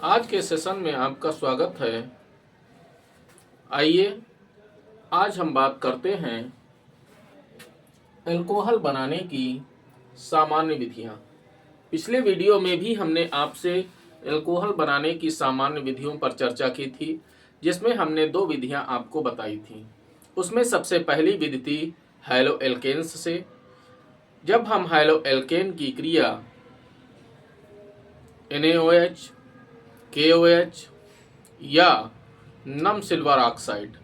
आज के सेशन में आपका स्वागत है। आइए आज हम बात करते हैं अल्कोहल बनाने की सामान्य विधियां। पिछले वीडियो में भी हमने आपसे अल्कोहल बनाने की सामान्य विधियों पर चर्चा की थी, जिसमें हमने 2 विधियां आपको बताई थी। उसमें सबसे पहली विधि थी हैलो एल्केन्स से। जब हम हैलो एल्केन की क्रिया NaOH, KOH या नम सिल्वर ऑक्साइड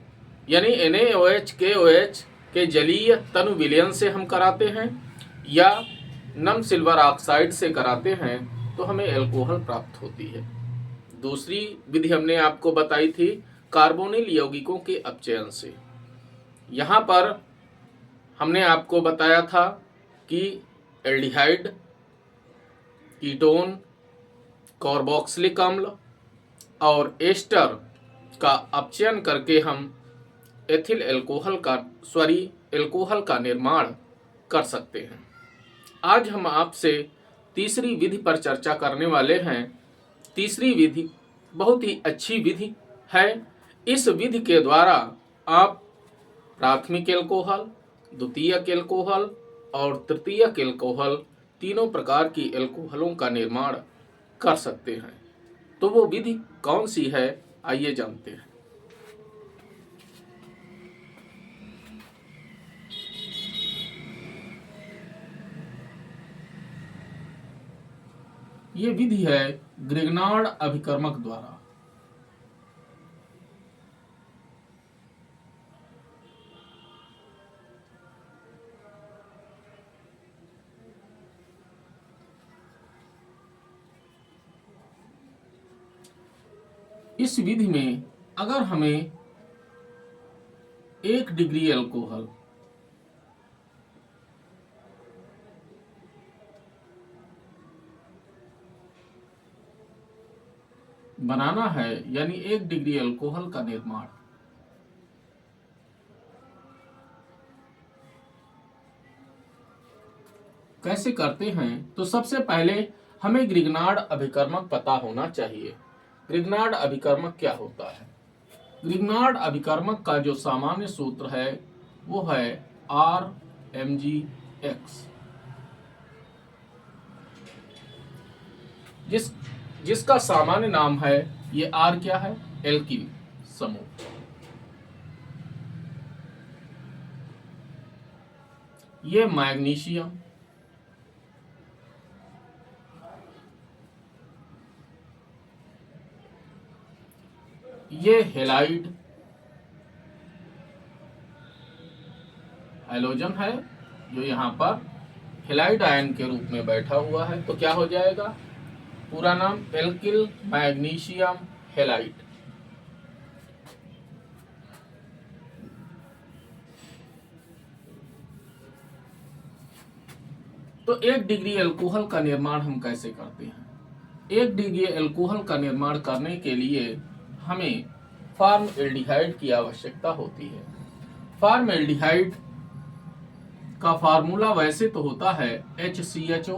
यानी NaOH, KOH के जलीय तनु विलयन से हम कराते हैं या नम सिल्वर ऑक्साइड से कराते हैं तो हमें अल्कोहल प्राप्त होती है। दूसरी विधि हमने आपको बताई थी कार्बोनिल यौगिकों के अपचयन से। यहाँ पर हमने आपको बताया था कि एल्डिहाइड, कीटोन, कार्बोक्सिलिक अम्ल और एस्टर का अपचयन करके हम एथिल अल्कोहल का निर्माण कर सकते हैं। आज हम आपसे तीसरी विधि पर चर्चा करने वाले हैं। तीसरी विधि बहुत ही अच्छी विधि है। इस विधि के द्वारा आप प्राथमिक अल्कोहल, द्वितीयक अल्कोहल और तृतीयक अल्कोहल तीनों प्रकार की अल्कोहलों का निर्माण कर सकते हैं। तो वो विधि कौन सी है, आइए जानते हैं। ये विधि है ग्रिग्नार्ड अभिकर्मक द्वारा। इस विधि में अगर हमें 1 डिग्री अल्कोहल बनाना है, यानी 1 डिग्री अल्कोहल का निर्माण, कैसे करते हैं, तो सबसे पहले हमें ग्रिग्नार्ड अभिकर्मक पता होना चाहिए। ग्रिग्नार्ड अभिकर्मक क्या होता है? ग्रिग्नार्ड अभिकर्मक का जो सामान्य सूत्र है वो है RMgX, जिसका सामान्य नाम है, ये R क्या है? एल्किल समूह। ये मैग्नीशियम, ये हेलाइड हाइलोजन है जो यहाँ पर हेलाइड आयन के रूप में बैठा हुआ है। तो क्या हो जाएगा? पूरा नाम एल्किल मैग्नीशियम हेलाइड। तो 1 डिग्री अल्कोहल का निर्माण हम कैसे करते हैं? 1 डिग्री अल्कोहल का निर्माण करने के लिए हमें फॉर्मएल्डिहाइड की आवश्यकता होती है। फॉर्मएल्डिहाइड का फार्मूला वैसे तो होता है HCHO,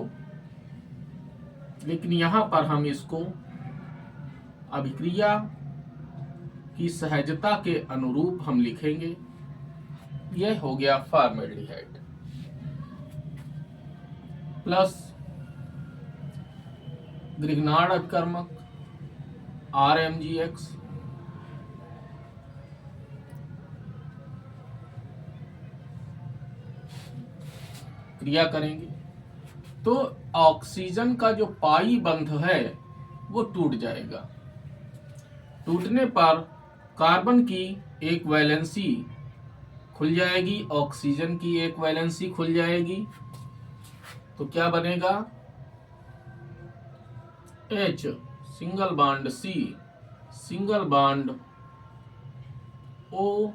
लेकिन यहां पर हम इसको अभिक्रिया की सहजता के अनुरूप हम लिखेंगे। यह हो गया फॉर्मएल्डिहाइड प्लस ग्रिग्नार्ड अभिकर्मक RMgX, क्रिया करेंगे तो ऑक्सीजन का जो पाई बंध है वो टूट जाएगा। टूटने पर कार्बन की एक वैलेंसी खुल जाएगी, ऑक्सीजन की एक वैलेंसी खुल जाएगी। तो क्या बनेगा? H single bond C single bond O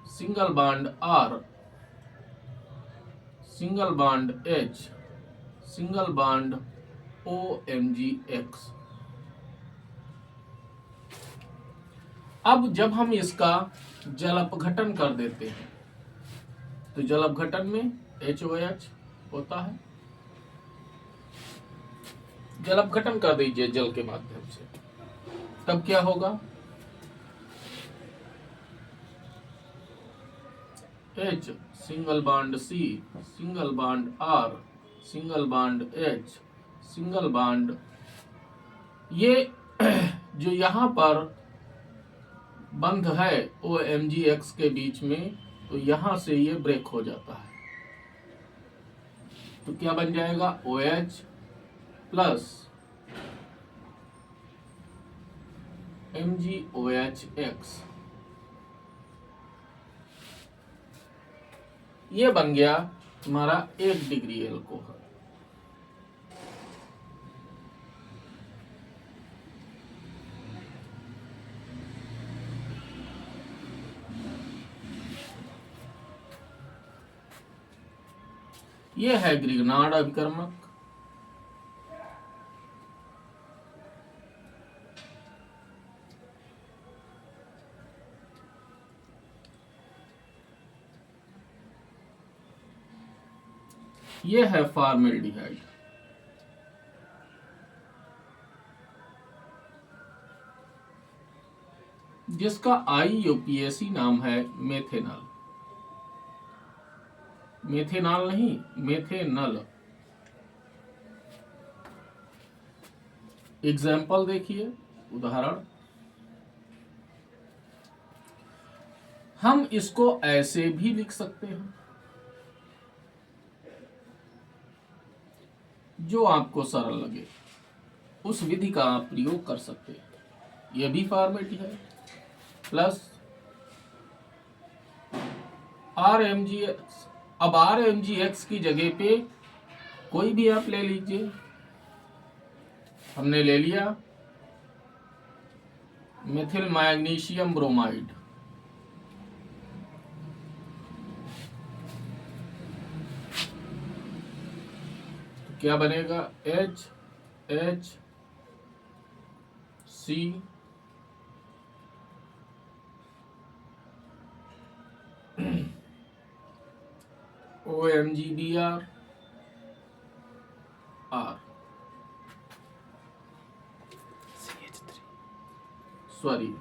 single bond R single bond H single bond OMgX। अब जब हम इसका जल अपघटन कर देते हैं तो जल अपघटन में HOH होता है। जल अपघटन कर दीजिए जल के माध्यम से, तब क्या होगा? H single bond C, single bond R, single bond H, single bond, ये जो यहाँ पर बंध है OMgX के बीच में, तो यहां से ये ब्रेक हो जाता है, तो क्या बन जाएगा? OH प्लस MgOHX, ये बन गया तुम्हारा 1 डिग्री एल्कोहल। ये है ग्रिग्नार्ड अभिकर्मक। ये है फॉर्मेल्डिहाइड। जिसका IUPAC नाम है मेथेनॉल। मेथेनॉल नहीं, मेथेनॉल। एग्जाम्पल देखिए, उदाहरण, हम इसको ऐसे भी लिख सकते हैं, जो आपको सरल लगे उस विधि का आप प्रयोग कर सकते हैं। यह भी फॉर्मेट है, प्लस RMgX। अब RMgX की जगह पे कोई भी आप ले लीजिए। हमने ले लिया मिथिल मैग्नीशियम ब्रोमाइड, तो क्या बनेगा? HHC OMgBr R, sorry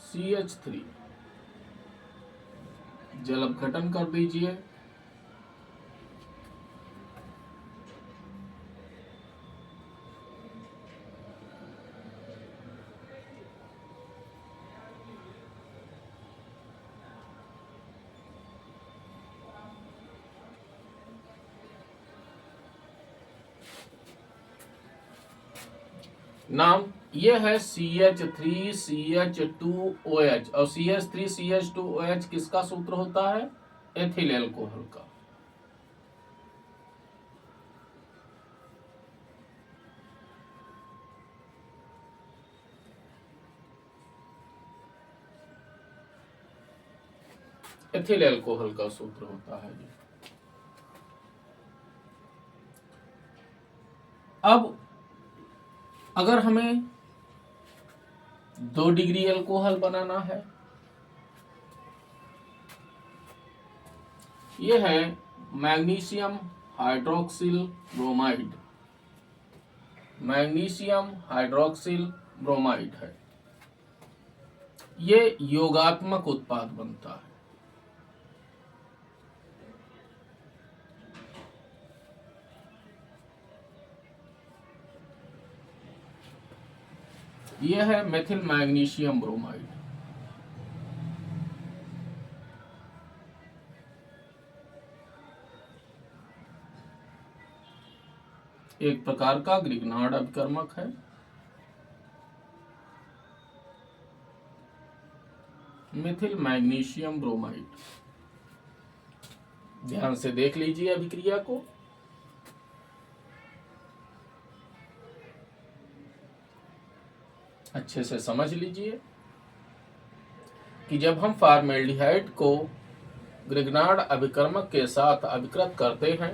CH3। जल अपघटन कर दीजिए, नाम ये है CH3CH2OH, और CH3CH2OH किसका सूत्र होता है? एथिल एल्कोहल का। एथिल एल्कोहल का सूत्र होता है ये। अब अगर हमें 2 डिग्री एल्कोहल बनाना है, यह है magnesium hydroxyl bromide. Magnesium hydroxyl bromide है, ये योगात्मक उत्पाद बनता है। यह है मेथिल मैग्नीशियम ब्रोमाइड। एक प्रकार का ग्रिग्नार्ड अभिकर्मक है। मेथिल मैग्नीशियम ब्रोमाइड, ध्यान से देख लीजिए अभिक्रिया को। अच्छे से समझ लीजिए कि जब हम फॉर्मेल्डिहाइड को ग्रिग्नार्ड अभिकर्मक के साथ अभिकृत करते हैं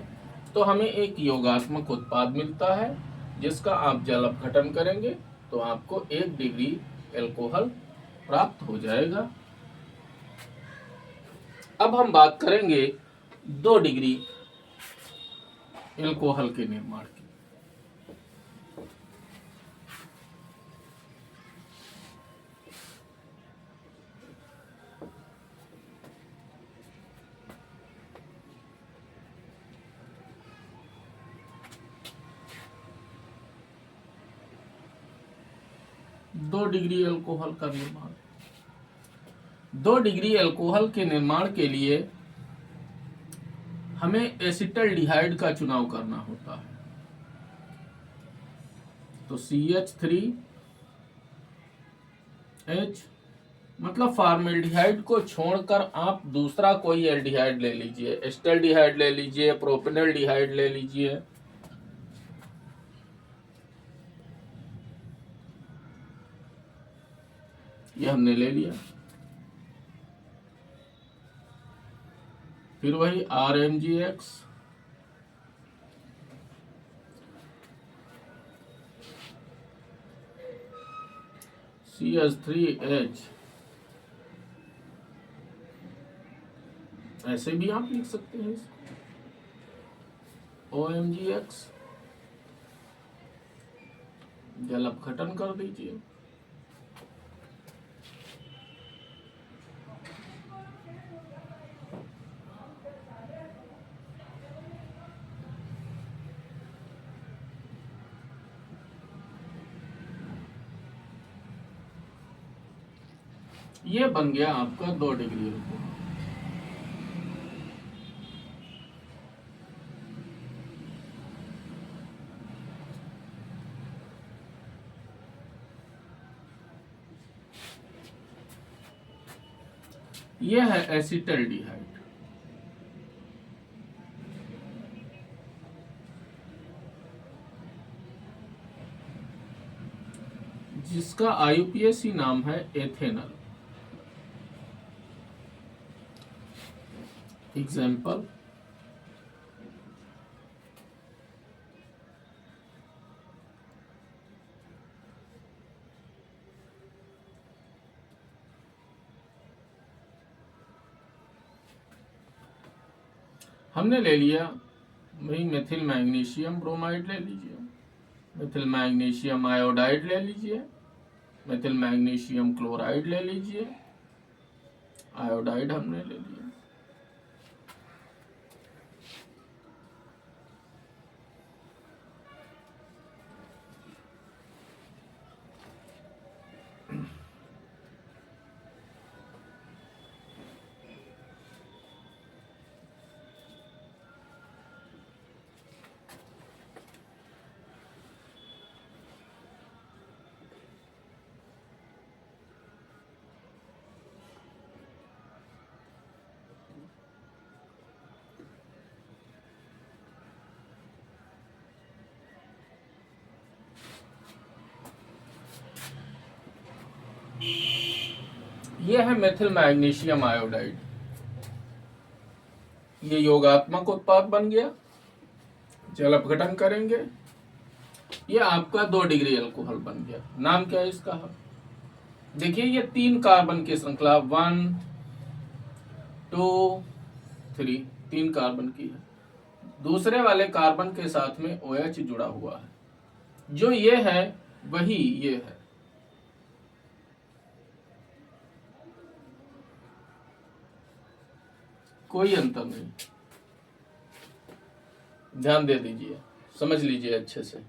तो हमें एक योगात्मक उत्पाद मिलता है, जिसका आप जल अपघटन करेंगे तो आपको 1 डिग्री एल्कोहल प्राप्त हो जाएगा। अब हम बात करेंगे 2 डिग्री एल्कोहल के निर्माण की। 2 डिग्री अल्कोहल का निर्माण। 2 डिग्री अल्कोहल के निर्माण के लिए हमें एसिटल्डिहाइड का चुनाव करना होता है। तो CH3H, मतलब फॉर्मेल्डिहाइड को छोड़कर आप दूसरा कोई एल्डिहाइड ले लीजिए, एस्टल्डिहाइड ले लीजिए, प्रोपेनल्डिहाइड ले लीजिए। ये हमने ले लिया। फिर वही RMgX, CH3H, ऐसे भी आप लिख सकते हैं इसको, OMgX, जल अपघटन कर दीजिए। ये बन गया आपका 2 डिग्री अल्कोहल। यह है एसिटल्डिहाइड। जिसका IUPAC नाम है एथेनल। एग्जाम्पल, हमने ले लिया वही मेथिल मैग्नीशियम ब्रोमाइड ले लीजिए, मेथिल मैग्नीशियम आयोडाइड ले लीजिए, मेथिल मैग्नीशियम क्लोराइड ले लीजिए, आयोडाइड हमने ले लिया। यह है मेथिल मैग्नीशियम आयोडाइड। ये योगात्मक उत्पाद बन गया, जल अपघटन करेंगे, ये आपका 2 डिग्री अल्कोहल बन गया। नाम क्या है इसका? देखिए ये 3 कार्बन की श्रृंखला, 1 2 3, 3 कार्बन की है। दूसरे वाले कार्बन के साथ में OH जुड़ा हुआ है। जो ये है वही ये है। कोई अंतर नहीं, ध्यान दे दीजिए, समझ लीजिए अच्छे से।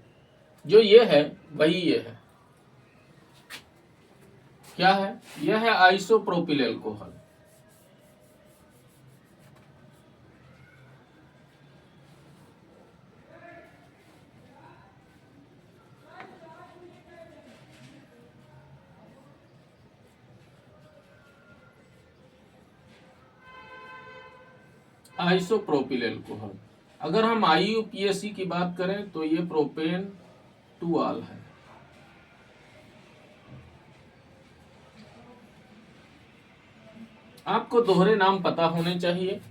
जो ये है वही ये है। क्या है? यह है आइसोप्रोपिल अल्कोहल। Isopropyl alcohol. अगर हम IUPAC की बात करें तो ये प्रोपेन 2 है। आपको दोहरे नाम पता होने चाहिए।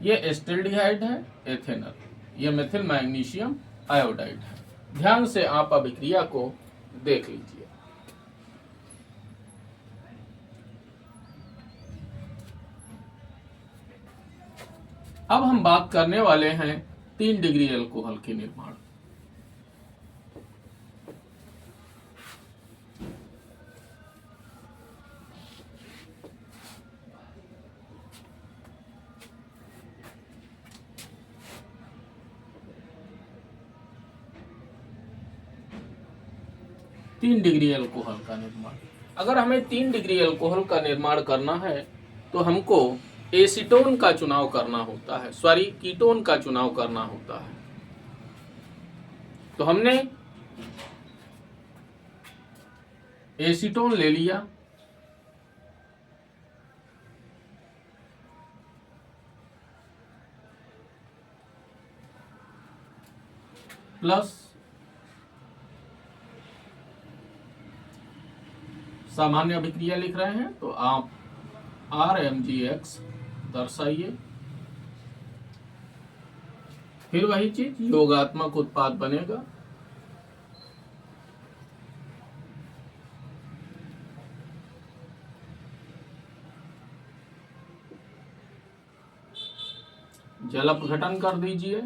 ये एस्टल्डिहाइड है, एथेनल, ये मेथिल मैग्नीशियम आयोडाइड है। ध्यान से आप अभिक्रिया को देख लीजिए। अब हम बात करने वाले हैं 3 डिग्री अल्कोहल के निर्माण। 3 डिग्री अल्कोहल का निर्माण। अगर हमें 3 डिग्री अल्कोहल का निर्माण करना है तो हमको एसीटोन का चुनाव करना होता है, सॉरी कीटोन का चुनाव करना होता है। तो हमने एसीटोन ले लिया, प्लस सामान्य अभिक्रिया लिख रहे हैं तो आप RMgX दर्शाइए। फिर वही चीज योगात्मक उत्पाद बनेगा। जल अपघटन कर दीजिए,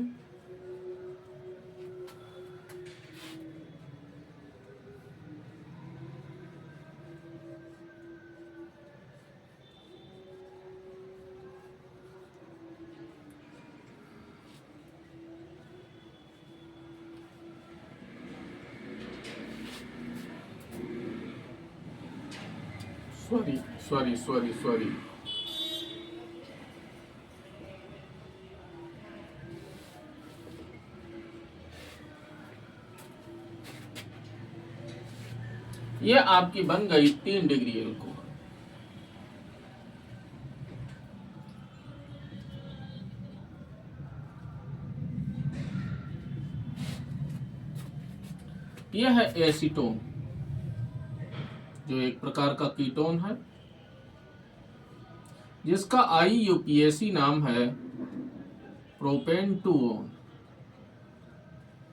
सॉरी ये आपकी बन गई 3 डिग्री अल्कोहल। यह है एसीटोन, जो एक प्रकार का कीटोन है, जिसका IUPAC नाम है प्रोपेन-2-ओन।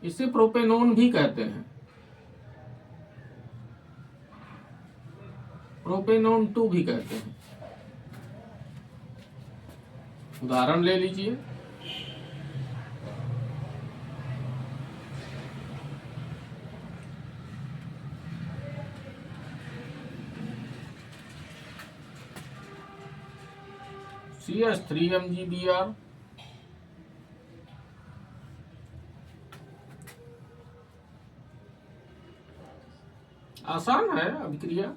इसे प्रोपेनोन भी कहते हैं, प्रोपेनोन 2 भी कहते हैं। उदाहरण ले लीजिए, CH3MgBr, आसान है अभिक्रिया।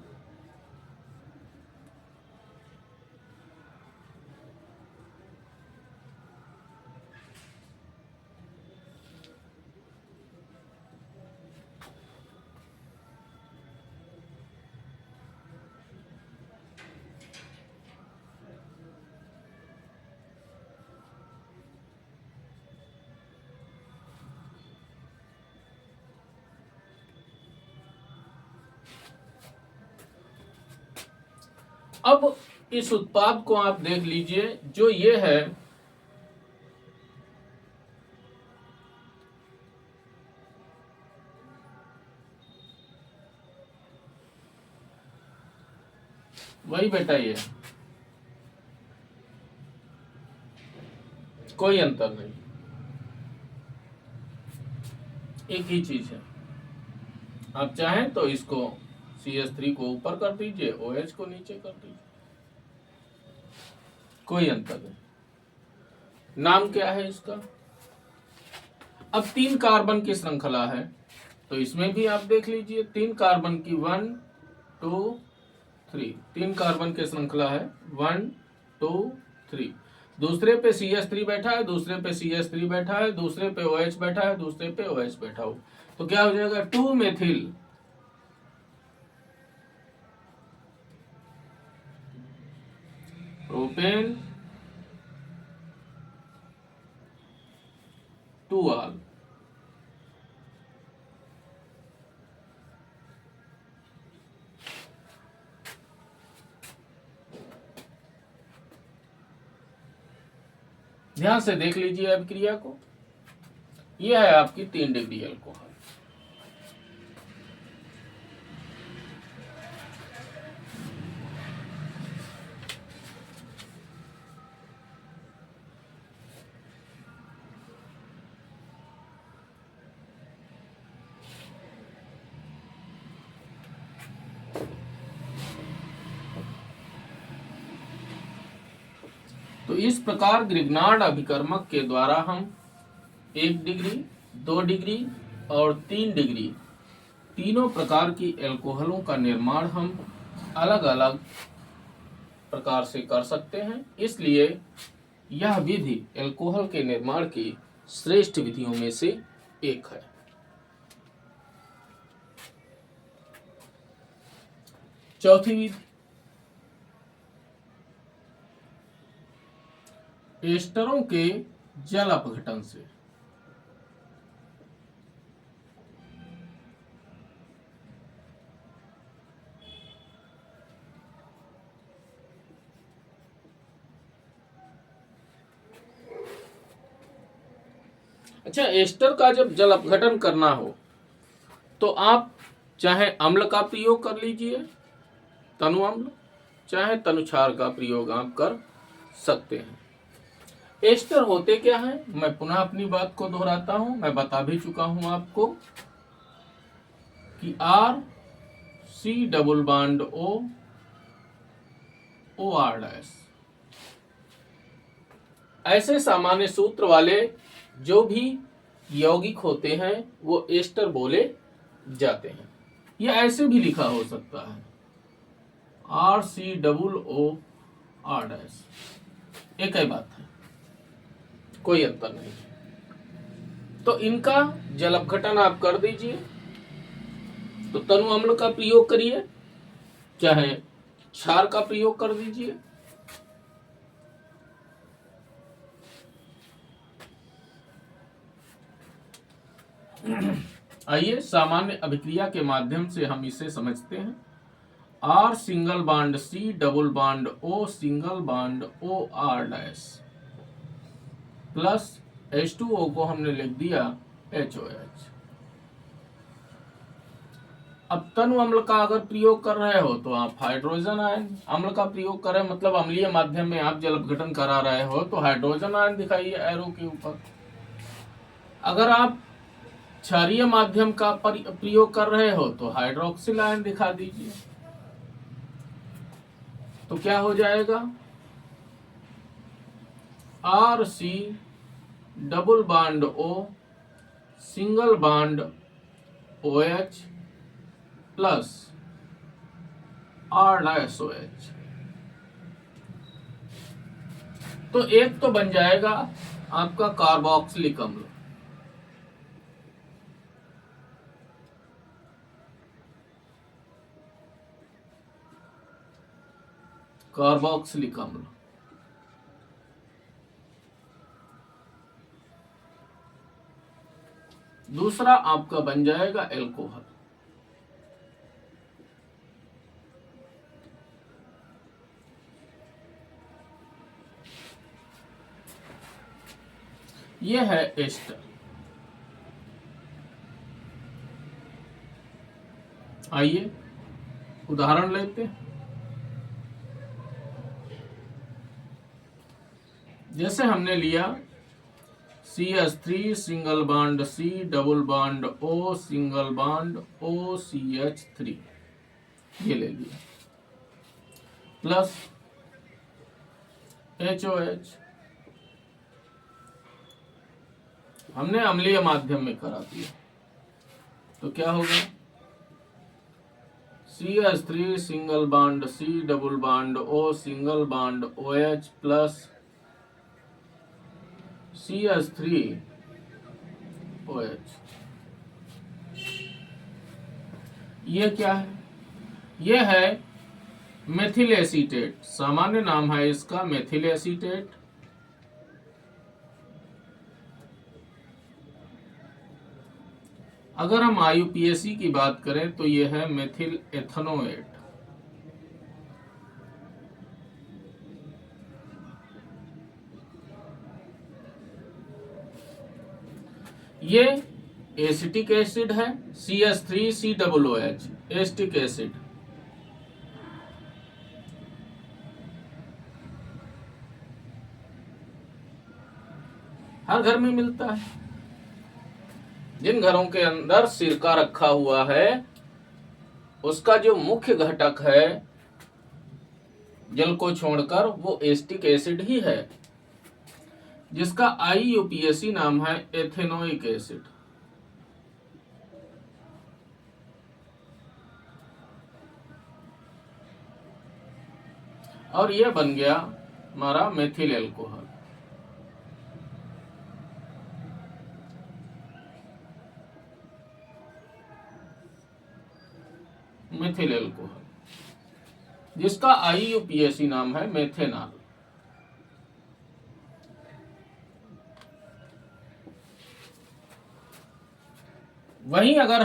अब इस उत्पाद को आप देख लीजिए, जो ये है वही बेटा, ये कोई अंतर नहीं, एक ही चीज है। आप चाहें तो इसको CH3 को ऊपर कर दीजिए, OH को नीचे कर दीजिए, कोई अंतर नहीं। नाम क्या है इसका? अब 3 कार्बन की श्रृंखला है, तो इसमें भी आप देख लीजिए 3 कार्बन की 1 2 3, 3 कार्बन की श्रृंखला है 1 2 3। दूसरे पे CH3 बैठा है, दूसरे पे CH3 बैठा है, दूसरे पे OH बैठा है, दूसरे पे OH बैठा हो, तो क्या हो जाएगा? 2 मेथिल प्रोपेन 2-आल। ध्यान से देख लीजिए अभिक्रिया को, यह है आपकी 3 डिग्री अल्कोहल। तो इस प्रकार ग्रिग्नार्ड अभिकर्मक के द्वारा हम 1 डिग्री, 2 डिग्री और 3 डिग्री तीनों प्रकार की एल्कोहलों का निर्माण हम अलग अलग प्रकार से कर सकते हैं, इसलिए यह विधि एल्कोहल के निर्माण की श्रेष्ठ विधियों में से एक है। चौथी विधि, एस्टरों के जल अपघटन से। अच्छा, एस्टर का जब जल अपघटन करना हो तो आप चाहे अम्ल का प्रयोग कर लीजिए, तनु अम्ल, चाहे तनुक्षार का प्रयोग आप कर सकते हैं। एस्टर होते क्या हैं, मैं पुनः अपनी बात को दोहराता हूं, मैं बता भी चुका हूं आपको कि R C double bond O OR dash, ऐसे सामान्य सूत्र वाले जो भी यौगिक होते हैं वो एस्टर बोले जाते हैं। यह ऐसे भी लिखा हो सकता है RCOO R-, एक ही बात है, कोई अंतर नहीं। तो इनका जल अपघटन आप कर दीजिए, तो तनु अम्ल का प्रयोग करिए, चाहे क्षार का प्रयोग कर दीजिए। आइए सामान्य अभिक्रिया के माध्यम से हम इसे समझते हैं। R single bond C double bond O single bond O R dash plus H2O को हमने लिख दिया HOH। अब तनु अम्ल का अगर प्रयोग कर रहे हो तो आप हाइड्रोजन आयन अम्ल का प्रयोग कर रहे हैं, मतलब अम्लीय माध्यम में आप जल अपघटन करा रहे हो तो हाइड्रोजन आयन दिखाइए एरो के ऊपर। अगर आप क्षारीय माध्यम का प्रयोग कर रहे हो तो हाइड्रोक्सिल आयन दिखा दीजिए। तो क्या हो जाएगा, RC double bond O single bond OH plus R-OH। तो एक तो बन जाएगा आपका कार्बोक्सिलिक अम्ल, कार्बोक्सिलिक अम्ल। दूसरा आपका बन जाएगा एल्कोहल। यह है एस्टर। आइए उदाहरण लेते हैं। जैसे हमने लिया CH3 single bond C double bond O single bond OCH3, ये ले लिया, प्लस HOH, हमने अम्लीय माध्यम में करा दिया। तो क्या होगा, CH3 single bond C double bond O single bond OH plus CH3OH। ये क्या है, ये है मेथिल एसीटेट, सामान्य नाम है इसका मेथिल एसीटेट। अगर हम IUPAC की बात करें तो यह है मेथिल एथनोएट। ये एसिटिक एसिड है, CH3COOH एसिटिक एसिड। हर घर में मिलता है। जिन घरों के अंदर सिरका रखा हुआ है उसका जो मुख्य घटक है जल को छोड़कर वो एसिटिक एसिड ही है, जिसका IUPAC नाम है एथेनोइक एसिड। और ये बन गया हमारा मेथिल एल्कोहल। मेथिल एल्कोहल जिसका IUPAC नाम है मेथेनॉल। वहीं अगर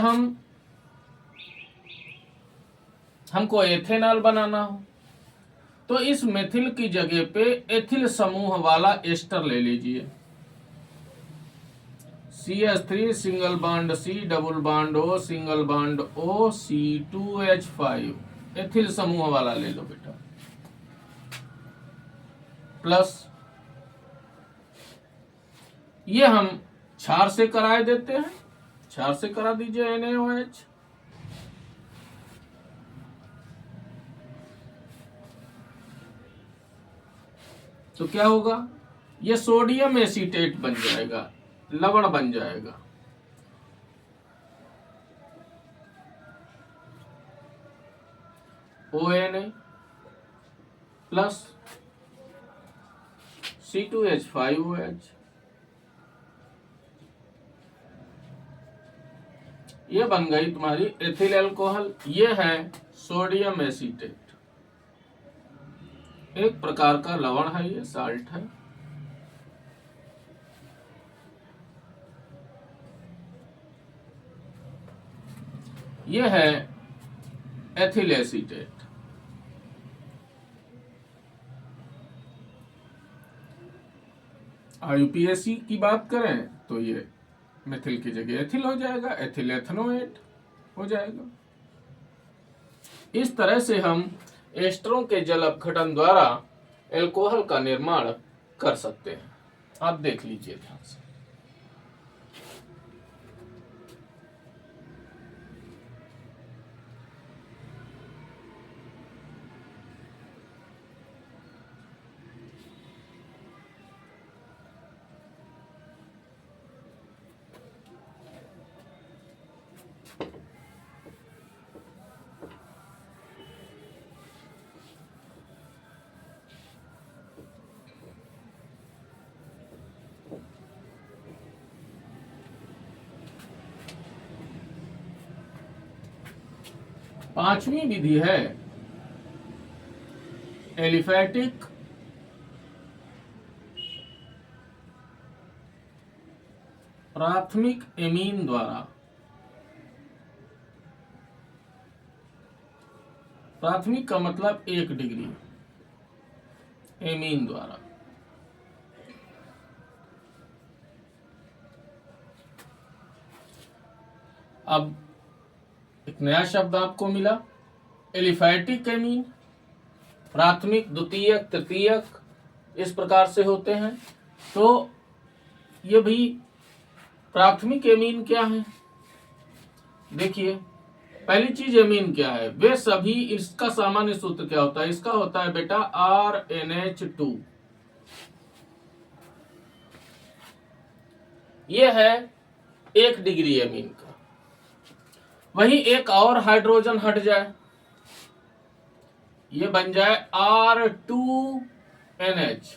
हमको एथेनॉल बनाना हो तो इस मेथिल की जगह पे एथिल समूह वाला एस्टर ले लीजिए। CH3 single bond C double bond O single bond O C2H5 ethyl समूह वाला ले लो बेटा, प्लस ये हम क्षार से कराए देते हैं, क्षार से करा दीजिए NaOH। तो क्या होगा, ये सोडियम एसीटेट बन जाएगा, लवण बन जाएगा। ONA प्लस C2H5OH, ये बन गई तुम्हारी एथिल एल्कोहल। ये है सोडियम एसीटेट, एक प्रकार का लवण है, ये साल्ट है। ये है एथिल एसीटेट। IUPAC की बात करें तो ये मेथिल की जगह एथिल हो जाएगा, एथिल एथनोएट हो जाएगा। इस तरह से हम एस्टरों के जल अपघटन द्वारा एल्कोहल का निर्माण कर सकते हैं। आप देख लीजिए ध्यान से। पांचवी विधि है एलिफैटिक प्राथमिक एमीन द्वारा। प्राथमिक का मतलब 1 डिग्री, एमीन द्वारा। अब एक नया शब्द आपको मिला, एलिफैटिक एमीन। प्राथमिक, द्वितीयक, तृतीयक इस प्रकार से होते हैं। तो ये भी प्राथमिक एमीन क्या है, देखिए पहली चीज एमीन क्या है, वे सभी, इसका सामान्य सूत्र क्या होता है, इसका होता है बेटा RNH2। ये है 1 डिग्री एमीन का। वहीं एक और हाइड्रोजन हट जाए, ये बन जाए R2NH,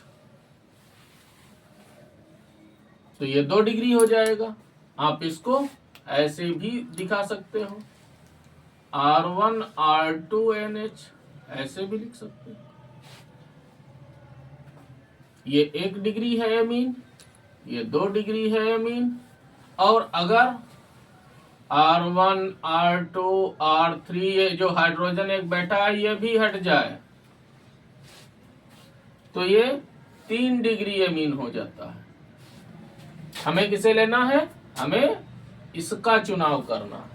तो ये 2 डिग्री हो जाएगा। आप इसको ऐसे भी दिखा सकते हो, R1R2NH ऐसे भी लिख सकते हो। ये 1 डिग्री है एमीन, ये 2 डिग्री है एमीन। और अगर R1 R2 R3 ये जो हाइड्रोजन एक बैठा है ये भी हट जाए तो ये 3 डिग्री एमीन हो जाता है। हमें किसे लेना है, हमें इसका चुनाव करना है,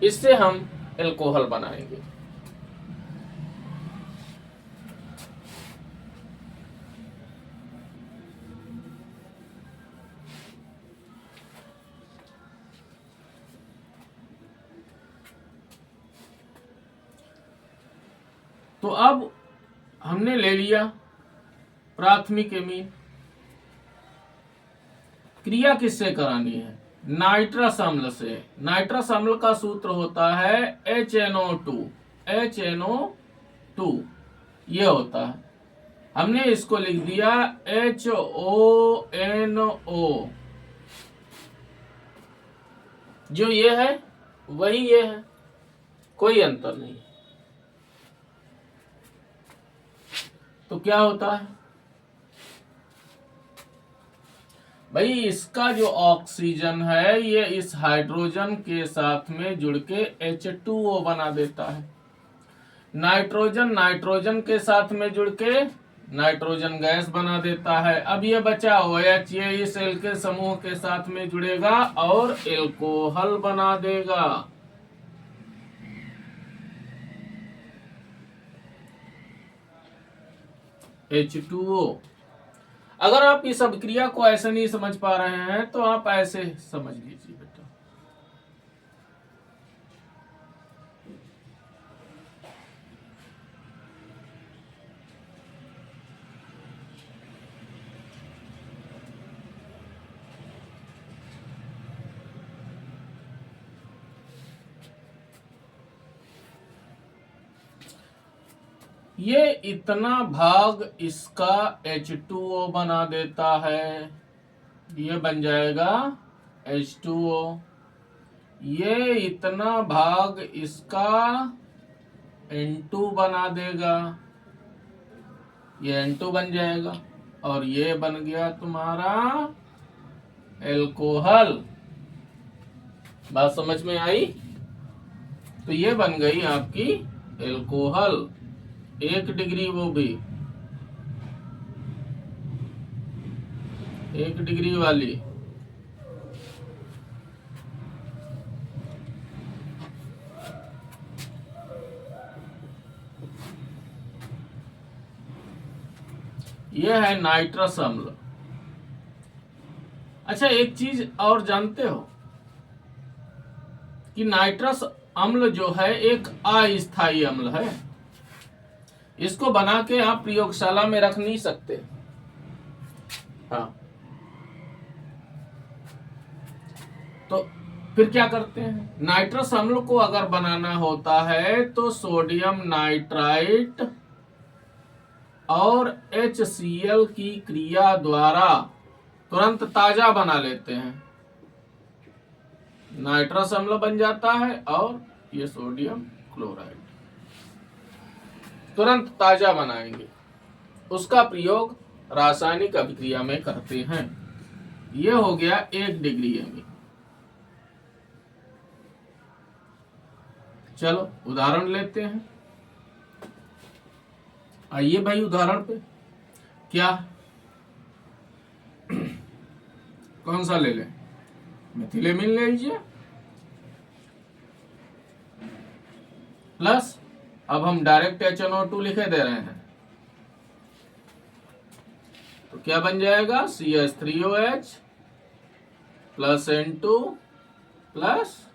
इससे हम एल्कोहल बनाएंगे। तो अब हमने ले लिया प्राथमिक एमीन। क्रिया किससे करानी है, नाइट्रस अम्ल से। नाइट्रस अम्ल का सूत्र होता है HNO2। ये होता है। हमने इसको लिख दिया HONO, जो ये है वही ये है, कोई अंतर नहीं। तो क्या होता है भाई, इसका जो ऑक्सीजन है ये इस हाइड्रोजन के साथ में जुड़ के H2O बना देता है। नाइट्रोजन नाइट्रोजन के साथ में जुड़ के नाइट्रोजन गैस बना देता है। अब ये बचा OH, ये इस एल के समूह के साथ में जुड़ेगा और एल्कोहल बना देगा। H2O। अगर आप इस अभिक्रिया को ऐसे नहीं समझ पा रहे हैं तो आप ऐसे समझ लीजिए बेटा। ये इतना भाग इसका H2O बना देता है, ये बन जाएगा H2O। ये इतना भाग इसका N2 बना देगा, ये N2 बन जाएगा और ये बन गया तुम्हारा एल्कोहल। बात समझ में आई? तो ये बन गई आपकी एल्कोहल, 1 डिग्री, वो भी 1 डिग्री वाली। यह है नाइट्रस अम्ल। अच्छा, एक चीज और जानते हो कि नाइट्रस अम्ल जो है एक अस्थायी अम्ल है। इसको बना के आप प्रयोगशाला में रख नहीं सकते। हाँ, तो फिर क्या करते हैं, नाइट्रस अम्ल को अगर बनाना होता है तो सोडियम नाइट्राइट और HCl की क्रिया द्वारा तुरंत ताजा बना लेते हैं। नाइट्रस अम्ल बन जाता है और ये सोडियम क्लोराइड तुरंत ताजा बनाएंगे। उसका प्रयोग रासायनिक अभिक्रिया में करते हैं। ये हो गया 1 डिग्री में। चलो उदाहरण लेते हैं। आइए भाई, उदाहरण पे क्या कौन सा ले लें? मेथिलेमिन ले लीजिए। प्लस अब हम डायरेक्ट HNO2 लिखे दे रहे हैं, तो क्या बन जाएगा, CH3OH plus N2 plus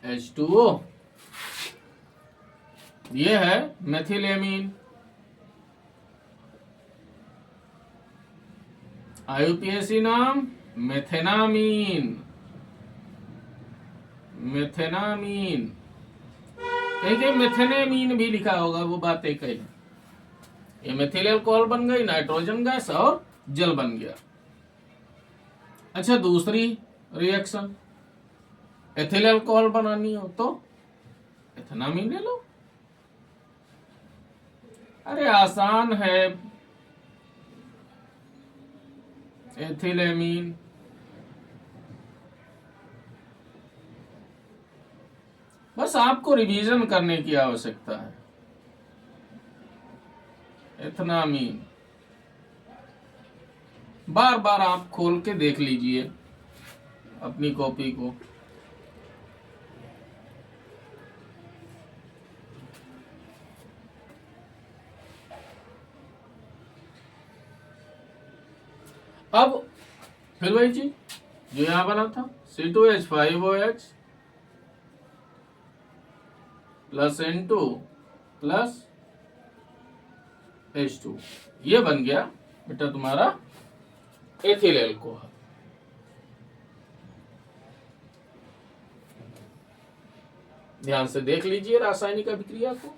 H2O। ये है मेथिलेमिन। IUPAC नाम मेथेनामीन। मेथेनामीन कहीं मेथेनेमीन भी लिखा होगा, वो बात एक है। ये मेथिल अल्कोहल बन गई, नाइट्रोजन गैस और जल बन गया। अच्छा, दूसरी रिएक्शन, एथिल अल्कोहल बनानी हो तो एथेनामीन ले लो। अरे आसान है, एथिलेमीन। बस आपको रिवीजन करने की आवश्यकता है। एथेनामीन बार बार आप खोल के देख लीजिए अपनी कॉपी को। अब फिर वही चीज जो यहां बना था, C2H5OH plus N2 plus H2, ये बन गया बेटा तुम्हारा एथिल अल्कोहल। ध्यान से देख लीजिए रासायनिक अभिक्रिया को।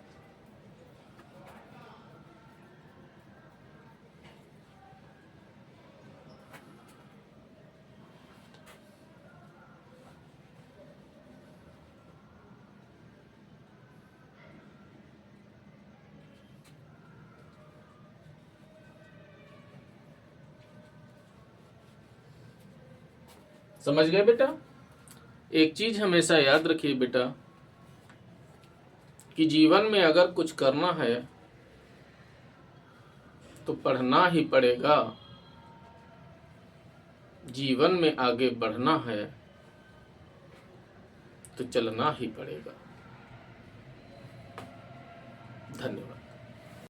समझ गए बेटा? एक चीज हमेशा याद रखिए बेटा कि जीवन में अगर कुछ करना है तो पढ़ना ही पड़ेगा। जीवन में आगे बढ़ना है तो चलना ही पड़ेगा। धन्यवाद।